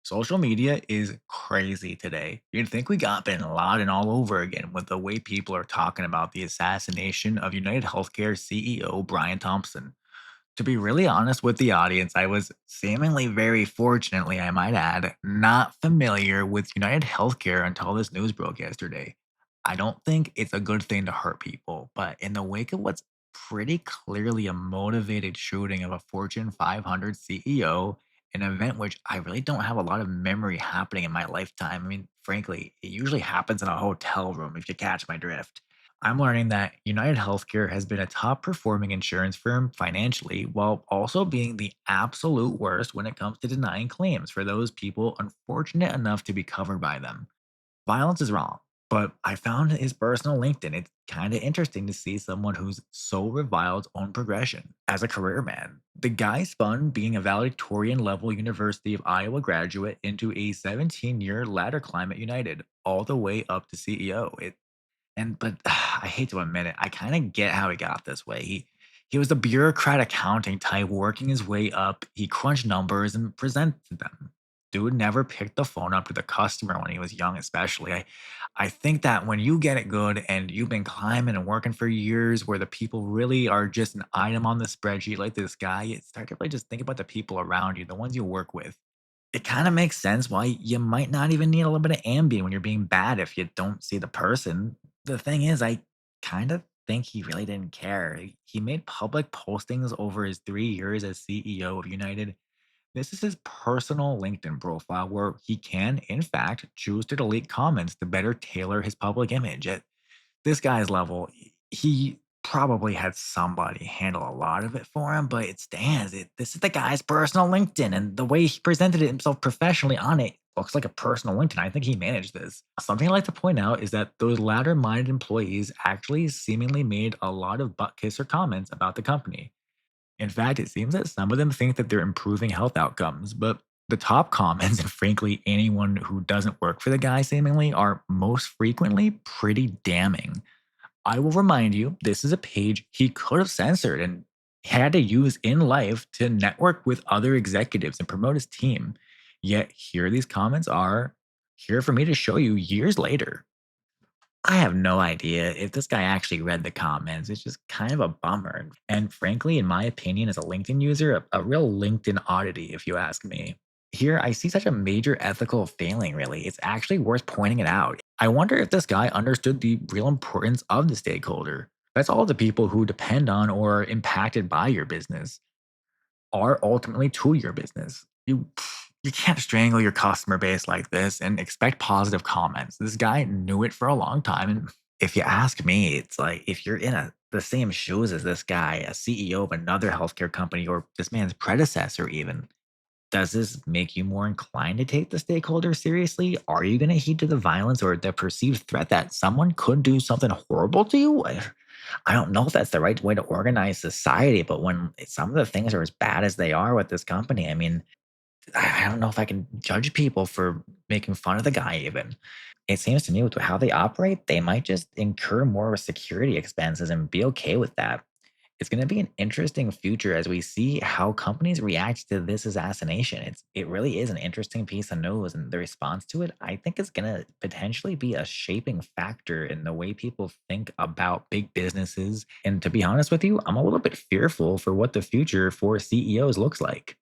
Social media is crazy today. You'd think we got Bin Laden all over again with the way people are talking about the assassination of UnitedHealthcare CEO Brian Thompson. To be really honest with the audience, I was seemingly very fortunately, I might add, not familiar with United Healthcare until this news broke yesterday. I don't think it's a good thing to hurt people, but in the wake of what's pretty clearly a motivated shooting of a Fortune 500 CEO, an event which I really don't have a lot of memory happening in my lifetime. I mean, frankly, it usually happens in a hotel room if you catch my drift. I'm learning that United Healthcare has been a top performing insurance firm financially while also being the absolute worst when it comes to denying claims for those people unfortunate enough to be covered by them. Violence is wrong, but I found his personal LinkedIn. It's kind of interesting to see someone who's so reviled own progression as a career man. The guy spun being a valedictorian level University of Iowa graduate into a 17-year ladder climb at United, all the way up to CEO. But I hate to admit it, I kinda get how he got this way. He was a bureaucrat accounting type working his way up. He crunched numbers and presented them. Dude never picked the phone up to the customer when he was young, especially. I think that when you get it good and you've been climbing and working for years where the people really are just an item on the spreadsheet like this guy, you start to really just think about the people around you, the ones you work with. It kinda makes sense why you might not even need a little bit of Ambien when you're being bad if you don't see the person. The thing is, I kind of think he really didn't care. He made public postings over his 3 years as CEO of United. This is his personal LinkedIn profile where he can, in fact, choose to delete comments to better tailor his public image. At this guy's level, he probably had somebody handle a lot of it for him, but it stands. This is the guy's personal LinkedIn, and the way he presented it himself professionally on it looks like a personal LinkedIn. I think he managed this. Something I like to point out is that those latter minded employees actually seemingly made a lot of butt kisser comments about the company. In fact, it seems that some of them think that they're improving health outcomes, but the top comments, and frankly, anyone who doesn't work for the guy seemingly, are most frequently pretty damning. I will remind you, this is a page he could have censored and had to use in life to network with other executives and promote his team. Yet here these comments are here for me to show you years later. I have no idea if this guy actually read the comments. It's just kind of a bummer. And frankly, in my opinion, as a LinkedIn user, a real LinkedIn oddity, if you ask me. Here, I see such a major ethical failing, really. It's actually worth pointing it out. I wonder if this guy understood the real importance of the stakeholder. That's all the people who depend on or are impacted by your business are ultimately to your business. You can't strangle your customer base like this and expect positive comments. This guy knew it for a long time, and if you ask me, it's like if you're in the same shoes as this guy, a CEO of another healthcare company or this man's predecessor even, does this make you more inclined to take the stakeholders seriously? Are you going to heed to the violence or the perceived threat that someone could do something horrible to you? I don't know if that's the right way to organize society, but when some of the things are as bad as they are with this company, I mean, I don't know if I can judge people for making fun of the guy even. It seems to me with how they operate, they might just incur more security expenses and be okay with that. It's going to be an interesting future as we see how companies react to this assassination. It really is an interesting piece of news, and the response to it, I think, is going to potentially be a shaping factor in the way people think about big businesses. And to be honest with you, I'm a little bit fearful for what the future for CEOs looks like.